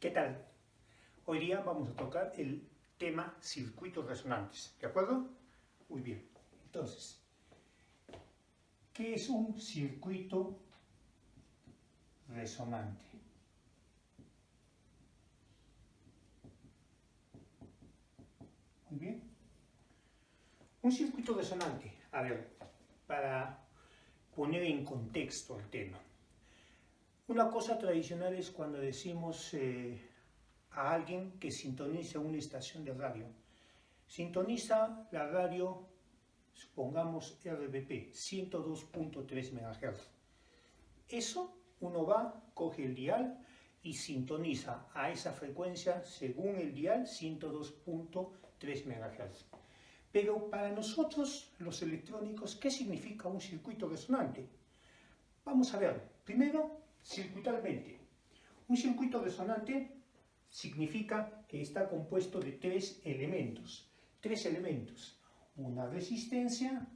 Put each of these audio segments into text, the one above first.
¿Qué tal? Hoy día vamos a tocar el tema circuitos resonantes, ¿de acuerdo? Muy bien. Entonces, ¿qué es un circuito resonante? Muy bien. Un circuito resonante, a ver, para poner en contexto el tema. Una cosa tradicional es cuando decimos a alguien que sintoniza una estación de radio. Sintoniza la radio, supongamos RBP, 102.3 MHz. Eso uno va, coge el dial y sintoniza a esa frecuencia según el dial 102.3 MHz. Pero para nosotros, los electrónicos, ¿qué significa un circuito resonante? Vamos a ver, primero, circuitalmente. Un circuito resonante significa que está compuesto de tres elementos. Una resistencia,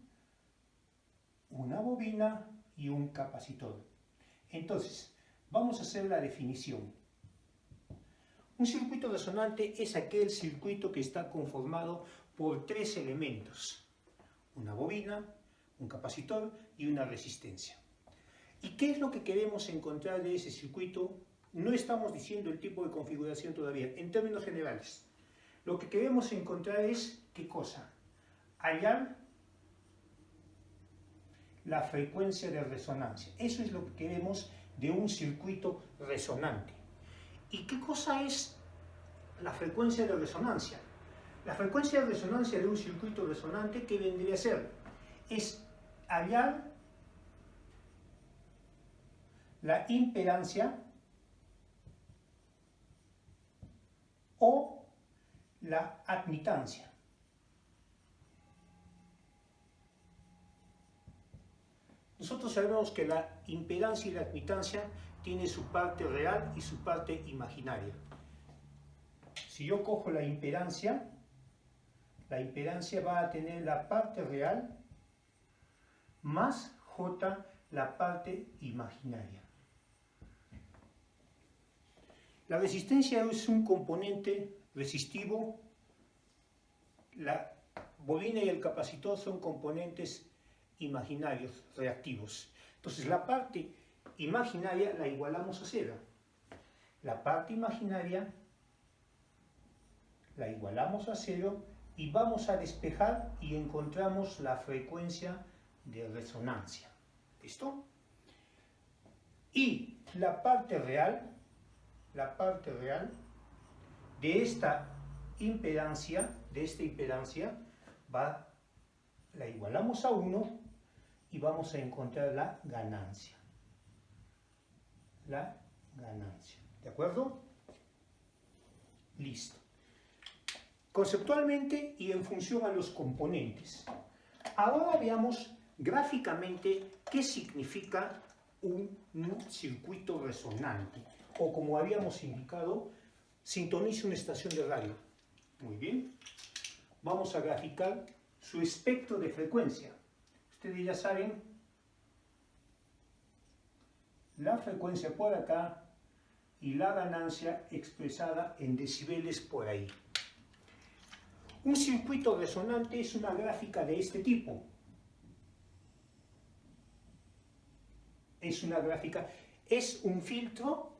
una bobina y un capacitor. Entonces, vamos a hacer la definición. Un circuito resonante es aquel circuito que está conformado por tres elementos. Una bobina, un capacitor y una resistencia. ¿Y qué es lo que queremos encontrar de ese circuito? No estamos diciendo el tipo de configuración todavía, en términos generales. Lo que queremos encontrar es, ¿qué cosa? Hallar la frecuencia de resonancia. Eso es lo que queremos de un circuito resonante. ¿Y qué cosa es la frecuencia de resonancia? La frecuencia de resonancia de un circuito resonante, ¿qué vendría a ser? Es hallar la impedancia o la admitancia. Nosotros sabemos que la impedancia y la admitancia tienen su parte real y su parte imaginaria. Si yo cojo la impedancia va a tener la parte real más J, la parte imaginaria. La resistencia es un componente resistivo, la bobina y el capacitor son componentes imaginarios, reactivos. Entonces la parte imaginaria la igualamos a cero. La parte imaginaria la igualamos a cero y vamos a despejar y encontramos la frecuencia de resonancia. ¿Listo? Y la parte real de esta impedancia, la igualamos a 1 y vamos a encontrar la ganancia. ¿De acuerdo? Listo. Conceptualmente y en función a los componentes. Ahora veamos gráficamente qué significa un circuito resonante. O como habíamos indicado, sintoniza una estación de radio. Muy bien. Vamos a graficar su espectro de frecuencia. Ustedes ya saben, la frecuencia por acá y la ganancia expresada en decibeles por ahí. Un circuito resonante es una gráfica de este tipo. Es un filtro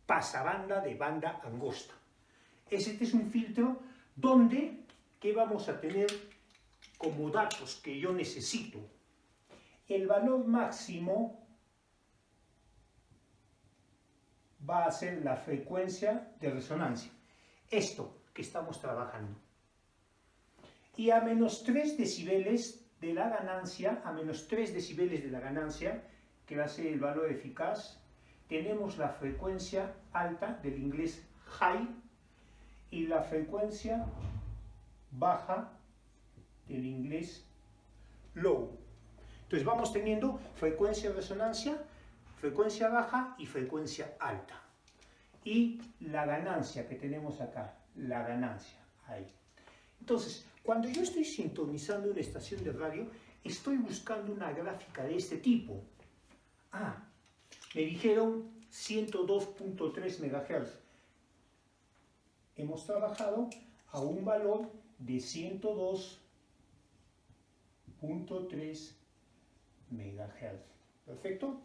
pasabanda de banda angosta. Este es un filtro donde, ¿qué vamos a tener como datos que yo necesito? El valor máximo va a ser la frecuencia de resonancia. Esto que estamos trabajando. Y a menos 3 decibeles de la ganancia, que va a ser el valor eficaz, tenemos la frecuencia alta del inglés high y la frecuencia baja del inglés low. Entonces vamos teniendo frecuencia de resonancia, frecuencia baja y frecuencia alta. Y la ganancia que tenemos acá, ahí. Entonces, cuando yo estoy sintonizando una estación de radio, estoy buscando una gráfica de este tipo. Me dijeron 102.3 MHz. Hemos trabajado a un valor de 102.3 MHz. ¿Perfecto?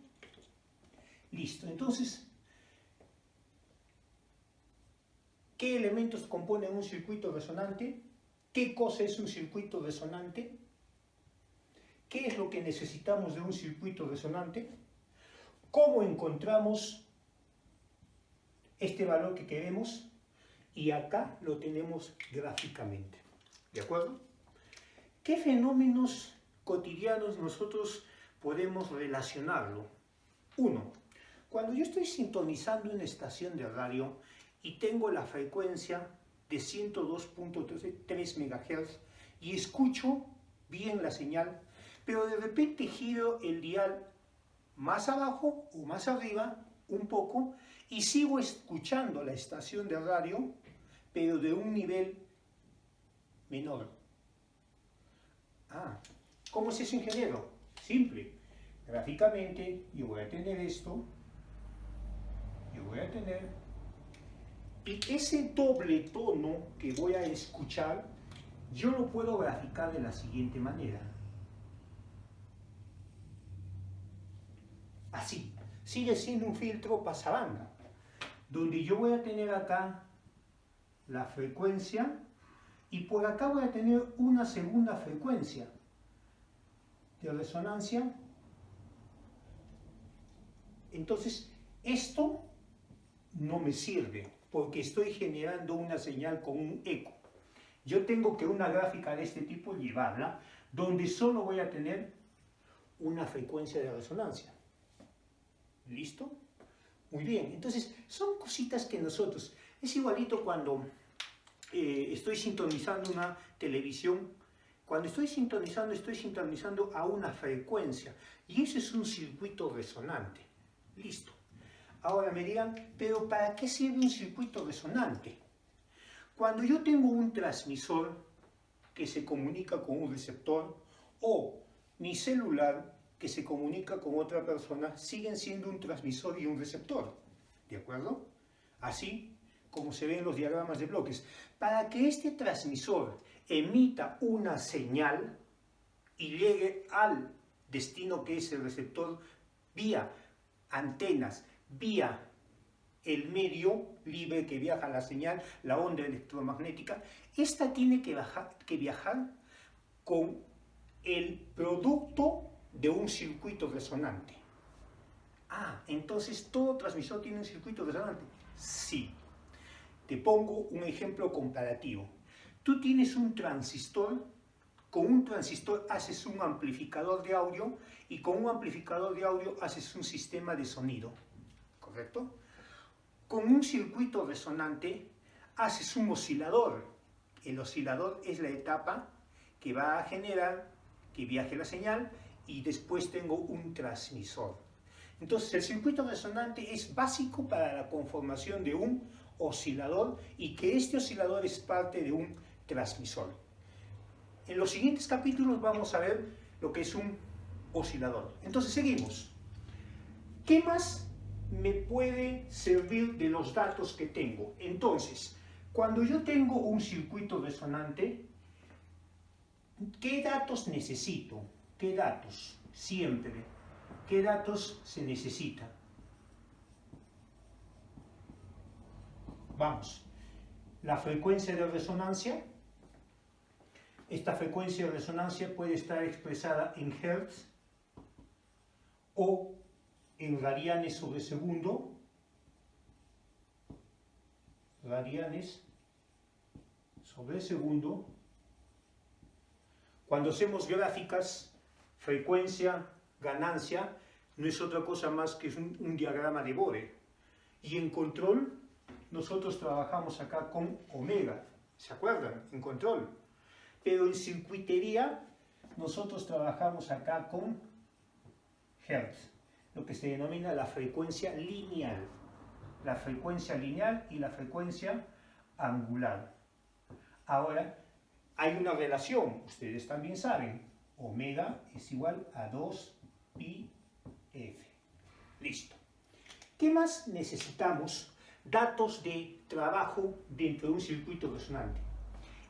Listo. Entonces, ¿qué elementos componen un circuito resonante? ¿Qué cosa es un circuito resonante? ¿Qué es lo que necesitamos de un circuito resonante? ¿Cómo encontramos este valor que queremos? Y acá lo tenemos gráficamente. ¿De acuerdo? ¿Qué fenómenos cotidianos nosotros podemos relacionarlo? Uno, cuando yo estoy sintonizando una estación de radio y tengo la frecuencia de 102.3 MHz y escucho bien la señal, pero de repente giro el dial más abajo o más arriba un poco y sigo escuchando la estación de radio, pero de un nivel menor. ¿Cómo es eso, ingeniero? Simple. Gráficamente yo voy a tener esto, yo voy a tener, y ese doble tono que voy a escuchar, yo lo puedo graficar de la siguiente manera. Así, sigue siendo un filtro pasabanda, donde yo voy a tener acá la frecuencia y por acá voy a tener una segunda frecuencia de resonancia. Entonces, esto no me sirve porque estoy generando una señal con un eco. Yo tengo que una gráfica de este tipo llevarla donde solo voy a tener una frecuencia de resonancia. ¿Listo? Muy bien, entonces son cositas que nosotros, es igualito cuando estoy sintonizando una televisión. Cuando estoy sintonizando a una frecuencia y ese es un circuito resonante. Listo. Ahora me dirán, pero ¿para qué sirve un circuito resonante? Cuando yo tengo un transmisor que se comunica con un receptor o mi celular que se comunica con otra persona, siguen siendo un transmisor y un receptor. ¿De acuerdo? Así como se ven en los diagramas de bloques. Para que este transmisor emita una señal y llegue al destino que es el receptor vía antenas, vía el medio libre que viaja la señal, la onda electromagnética, esta tiene que viajar con el producto de un circuito resonante. Entonces todo transmisor tiene un circuito resonante. Sí. Te pongo un ejemplo comparativo. Tú tienes un transistor, con un transistor haces un amplificador de audio y con un amplificador de audio haces un sistema de sonido, ¿correcto? Con un circuito resonante haces un oscilador. El oscilador es la etapa que va a generar que viaje la señal y después tengo un transmisor. Entonces el circuito resonante es básico para la conformación de un oscilador y que este oscilador es parte de un transmisor. En los siguientes capítulos vamos a ver lo que es un oscilador. Entonces seguimos. ¿Qué más me puede servir de los datos que tengo? Entonces, cuando yo tengo un circuito resonante, ¿qué datos necesito? ¿Qué datos? Siempre. ¿Qué datos se necesitan? Vamos. La frecuencia de resonancia. Esta frecuencia de resonancia puede estar expresada en hertz o en radianes sobre segundo. Radianes sobre segundo. Cuando hacemos gráficas, frecuencia, ganancia, no es otra cosa más que un diagrama de Bode. Y en control, nosotros trabajamos acá con omega, ¿se acuerdan? En control. Pero en circuitería, nosotros trabajamos acá con hertz, lo que se denomina la frecuencia lineal. La frecuencia lineal y la frecuencia angular. Ahora, hay una relación, ustedes también saben, omega es igual a 2 pi f. Listo. ¿Qué más necesitamos? Datos de trabajo dentro de un circuito resonante.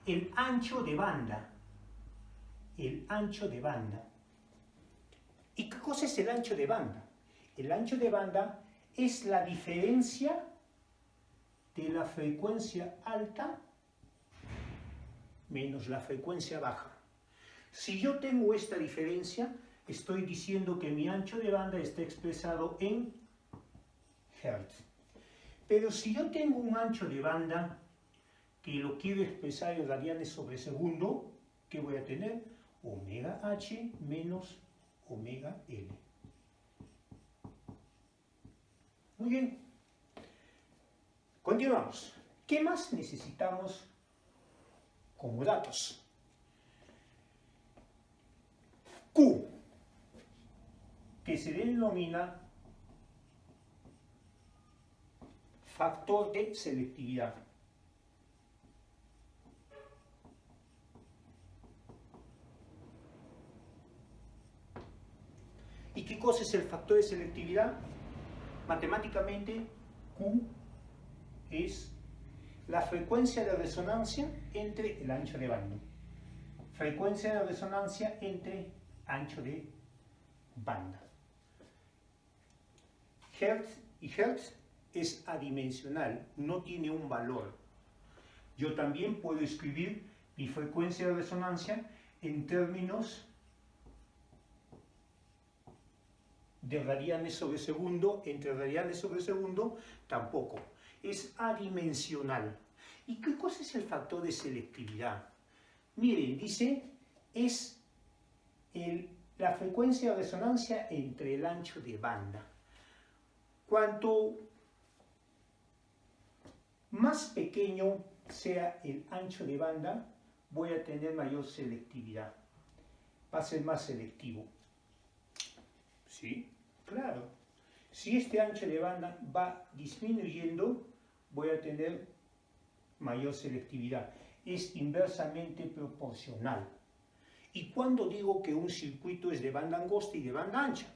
El ancho de banda. El ancho de banda. ¿Y qué cosa es el ancho de banda? El ancho de banda es la diferencia de la frecuencia alta menos la frecuencia baja. Si yo tengo esta diferencia, estoy diciendo que mi ancho de banda está expresado en Hertz. Pero si yo tengo un ancho de banda que lo quiero expresar en radianes sobre segundo, ¿qué voy a tener? Omega h menos omega l. Muy bien. Continuamos. ¿Qué más necesitamos como datos? Q, que se denomina factor de selectividad. ¿Y qué cosa es el factor de selectividad? Matemáticamente, Q es la frecuencia de resonancia entre el ancho de banda. Frecuencia de resonancia entre ancho de banda. Hertz y Hertz es adimensional, no tiene un valor. Yo también puedo escribir mi frecuencia de resonancia en términos de radianes sobre segundo, entre radianes sobre segundo, tampoco. Es adimensional. ¿Y qué cosa es el factor de selectividad? Miren, dice, es la frecuencia de resonancia entre el ancho de banda. Cuanto más pequeño sea el ancho de banda, voy a tener mayor selectividad. Va a ser más selectivo. ¿Sí? Claro. Si este ancho de banda va disminuyendo, voy a tener mayor selectividad. Es inversamente proporcional. ¿Y cuándo digo que un circuito es de banda angosta y de banda ancha?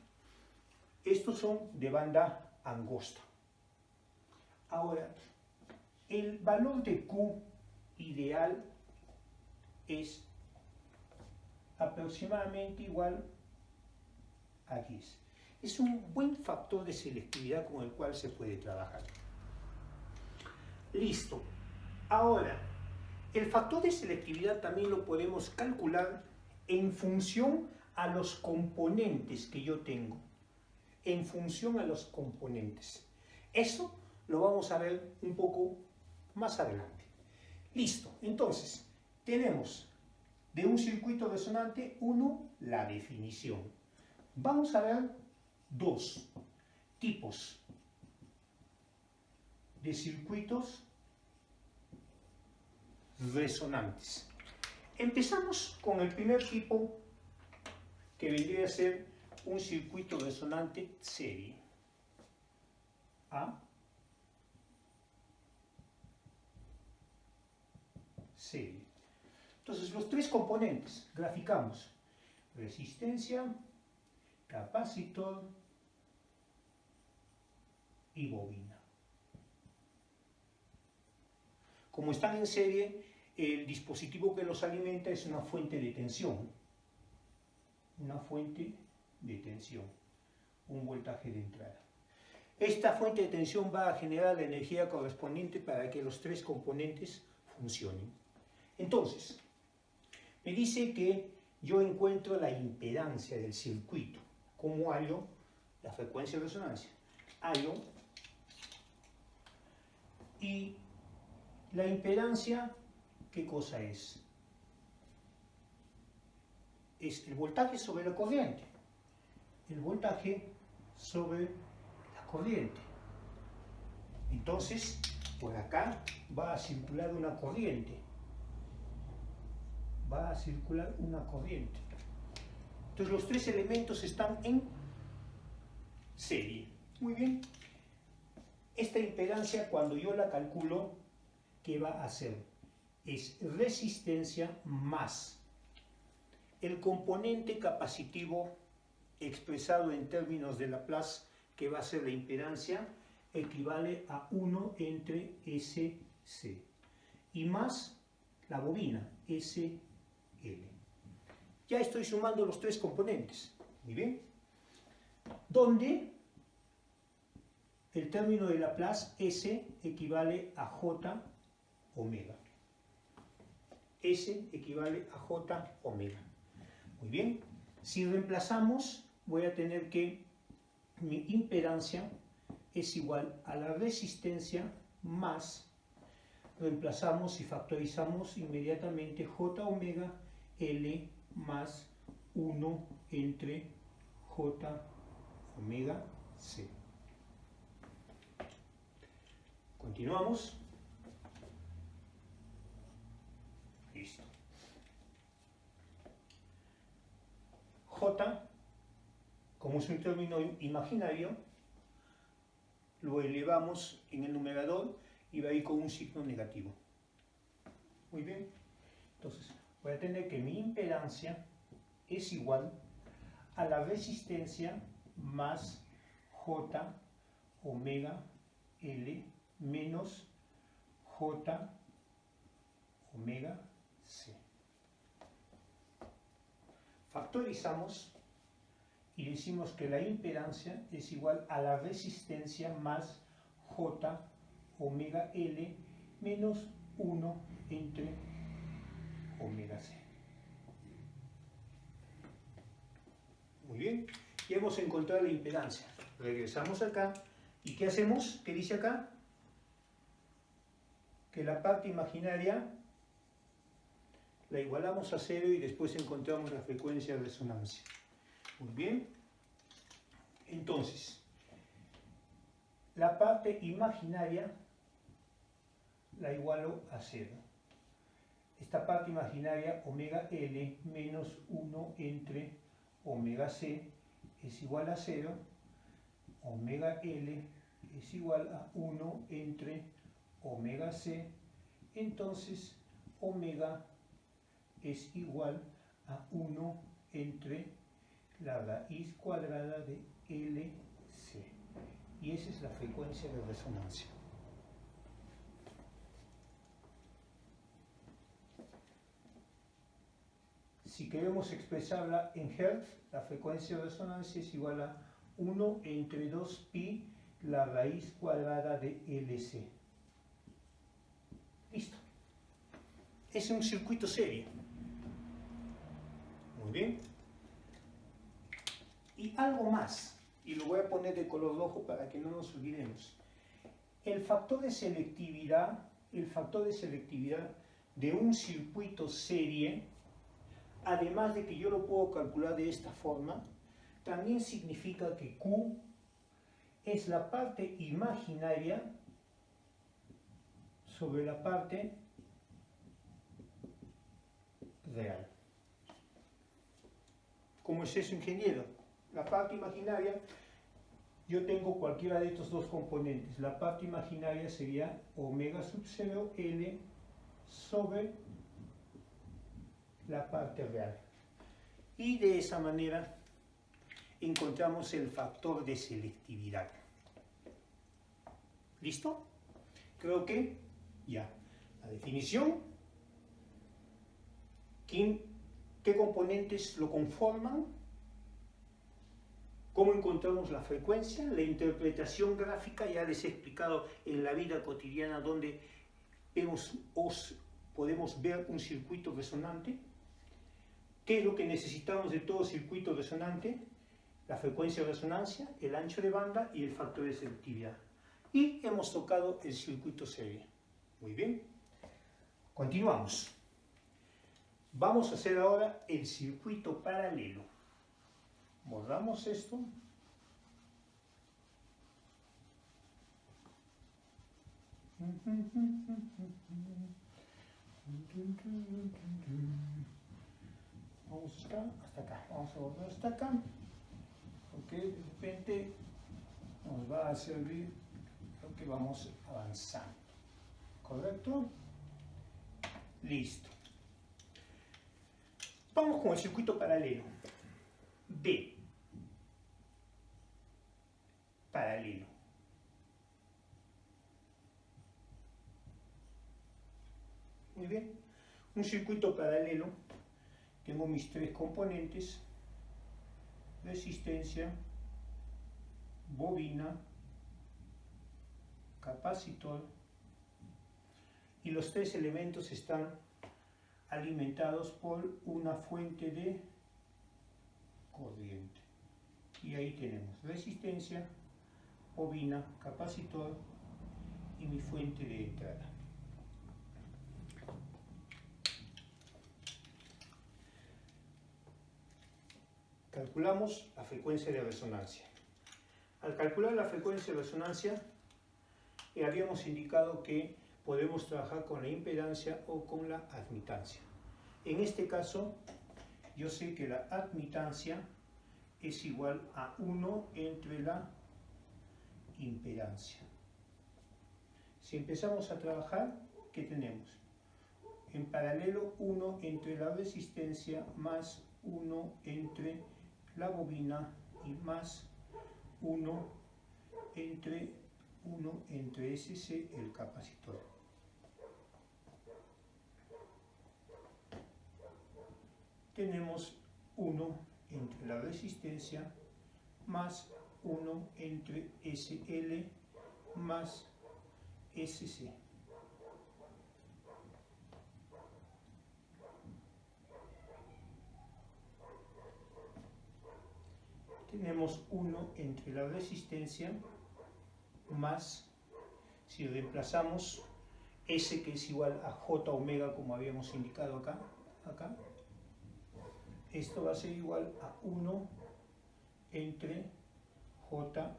Estos son de banda angosta. Ahora, el valor de Q ideal es aproximadamente igual a 10. Es un buen factor de selectividad con el cual se puede trabajar. Listo. Ahora, el factor de selectividad también lo podemos calcular en función a los componentes que yo tengo. En función a los componentes. Eso lo vamos a ver un poco más adelante. Listo. Entonces, tenemos de un circuito resonante, uno, la definición. Vamos a ver dos tipos de circuitos resonantes. Empezamos con el primer tipo, que vendría a ser un circuito resonante serie. ¿Ah? Serie. Entonces, los tres componentes, graficamos. Resistencia, capacitor y bobina. Como están en serie, el dispositivo que los alimenta es una fuente de tensión. Una fuente de tensión. Un voltaje de entrada. Esta fuente de tensión va a generar la energía correspondiente para que los tres componentes funcionen. Entonces, me dice que yo encuentro la impedancia del circuito. ¿Cómo hallo la frecuencia de resonancia? Hallo y la impedancia, ¿qué cosa es? Es el voltaje sobre la corriente. El voltaje sobre la corriente. Entonces, por acá va a circular una corriente. Va a circular una corriente. Entonces, los tres elementos están en serie. Muy bien. Esta impedancia, cuando yo la calculo, ¿qué va a hacer? Es resistencia más el componente capacitivo expresado en términos de Laplace, que va a ser la impedancia, equivale a 1 entre SC y más la bobina SL. Ya estoy sumando los tres componentes, muy bien, donde el término de Laplace S equivale a J omega. S equivale a J omega. Muy bien, si reemplazamos, voy a tener que mi impedancia es igual a la resistencia más, reemplazamos y factorizamos inmediatamente J omega L más 1 entre J omega C. Continuamos. Listo. J, como es un término imaginario, lo elevamos en el numerador y va a ir con un signo negativo. Muy bien. Entonces, voy a tener que mi impedancia es igual a la resistencia más J omega L menos J omega C. Factorizamos y decimos que la impedancia es igual a la resistencia más J omega L menos 1 entre omega C. Muy bien, ya hemos encontrado la impedancia. Regresamos acá y ¿qué hacemos? ¿Qué dice acá? Que la parte imaginaria la igualamos a 0 y después encontramos la frecuencia de resonancia. Muy bien. Entonces, la parte imaginaria la igualo a 0. Esta parte imaginaria, omega L menos 1 entre omega C es igual a 0. Omega L es igual a 1 entre omega C. Entonces, omega es igual a 1 entre la raíz cuadrada de LC. Y esa es la frecuencia de resonancia. Si queremos expresarla en Hertz, la frecuencia de resonancia es igual a 1 entre 2pi la raíz cuadrada de LC. Listo. Es un circuito serie. Muy bien. Y algo más, y lo voy a poner de color rojo para que no nos olvidemos. El factor de selectividad de un circuito serie, además de que yo lo puedo calcular de esta forma, también significa que Q es la parte imaginaria sobre la parte real. ¿Cómo es eso, ingeniero? La parte imaginaria, yo tengo cualquiera de estos dos componentes. La parte imaginaria sería omega sub 0 L sobre la parte real. Y de esa manera encontramos el factor de selectividad. ¿Listo? Creo que ya. La definición, ¿qué componentes lo conforman? ¿Cómo encontramos la frecuencia? La interpretación gráfica, ya les he explicado en la vida cotidiana donde podemos ver un circuito resonante. ¿Qué es lo que necesitamos de todo circuito resonante? La frecuencia de resonancia, el ancho de banda y el factor de selectividad. Y hemos tocado el circuito serie. Muy bien. Continuamos. Vamos a hacer ahora el circuito paralelo. Borramos esto. Vamos hasta acá. Vamos a borrar hasta acá. Porque de repente nos va a servir lo que vamos avanzando. ¿Correcto? Listo. Vamos con el circuito paralelo. B. Paralelo. bien. Un circuito paralelo, tengo mis tres componentes, resistencia, bobina, capacitor, y los tres elementos están alimentados por una fuente de corriente. Y ahí tenemos resistencia, bobina, capacitor y mi fuente de entrada. Calculamos la frecuencia de resonancia. Al calcular la frecuencia de resonancia, habíamos indicado que podemos trabajar con la impedancia o con la admitancia. En este caso, yo sé que la admitancia es igual a 1 entre la impedancia. Si empezamos a trabajar, ¿qué tenemos? En paralelo, 1 entre la resistencia más 1 entre la bobina y más 1 entre SC, el capacitor. Tenemos 1 entre la resistencia más 1 entre SL más SC. Tenemos 1 entre la resistencia más, si reemplazamos S, que es igual a J omega, como habíamos indicado acá, esto va a ser igual a 1 entre J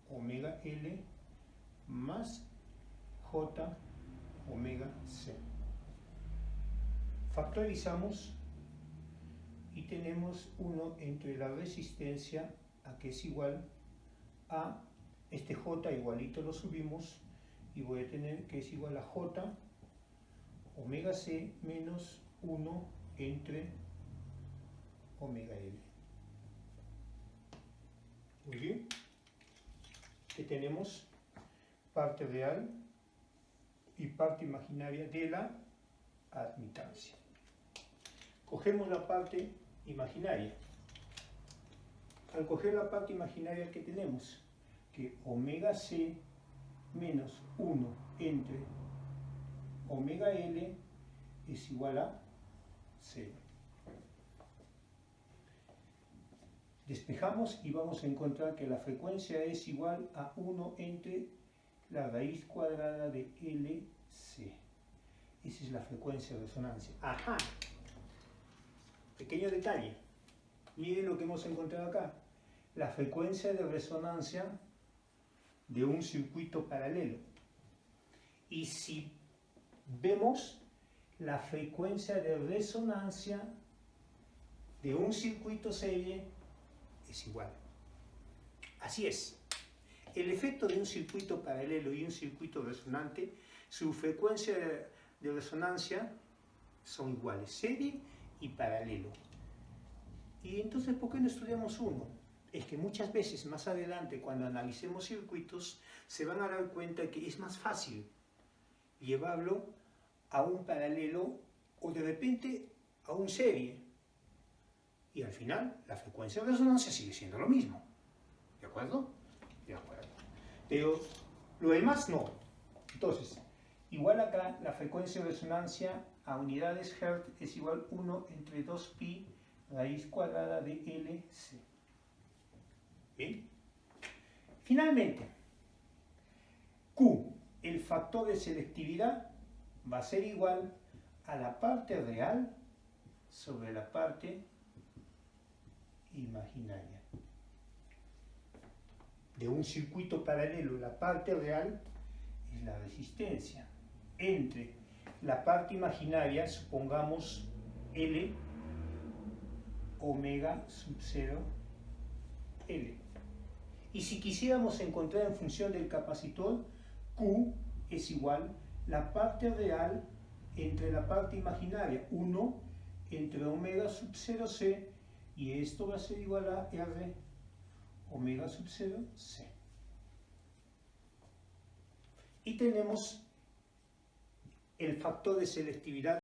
omega L más J omega C. Factorizamos y tenemos 1 entre la resistencia, a que es igual a este J, igualito lo subimos, y voy a tener que es igual a J omega C menos 1 entre omega L. Muy bien. Que tenemos parte real y parte imaginaria de la admitancia. Cogemos la parte imaginaria. Al coger la parte imaginaria, que tenemos que omega C menos 1 entre omega L es igual a 0. Despejamos y vamos a encontrar que la frecuencia es igual a 1 entre la raíz cuadrada de LC. Esa es la frecuencia de resonancia. ¡Ajá! Pequeño detalle. Miren lo que hemos encontrado acá. La frecuencia de resonancia de un circuito paralelo. Y si vemos la frecuencia de resonancia de un circuito serie, es igual. Así es. El efecto de un circuito paralelo y un circuito resonante, su frecuencia de resonancia son iguales, serie y paralelo. Y entonces, ¿por qué no estudiamos uno? Es que muchas veces más adelante, cuando analicemos circuitos, se van a dar cuenta que es más fácil llevarlo a un paralelo o de repente a un serie. Y al final, la frecuencia de resonancia sigue siendo lo mismo. ¿De acuerdo? De acuerdo. Pero lo demás no. Entonces, igual acá, la frecuencia de resonancia a unidades Hertz es igual a 1 entre 2pi raíz cuadrada de LC. ¿Bien? Finalmente, Q, el factor de selectividad, va a ser igual a la parte real sobre la parte imaginaria. De un circuito paralelo, la parte real es la resistencia. Entre la parte imaginaria, supongamos L omega sub 0 L. Y si quisiéramos encontrar en función del capacitor, Q es igual la parte real entre la parte imaginaria, 1 entre omega sub 0 C, y esto va a ser igual a R omega sub 0 C. Y tenemos el factor de selectividad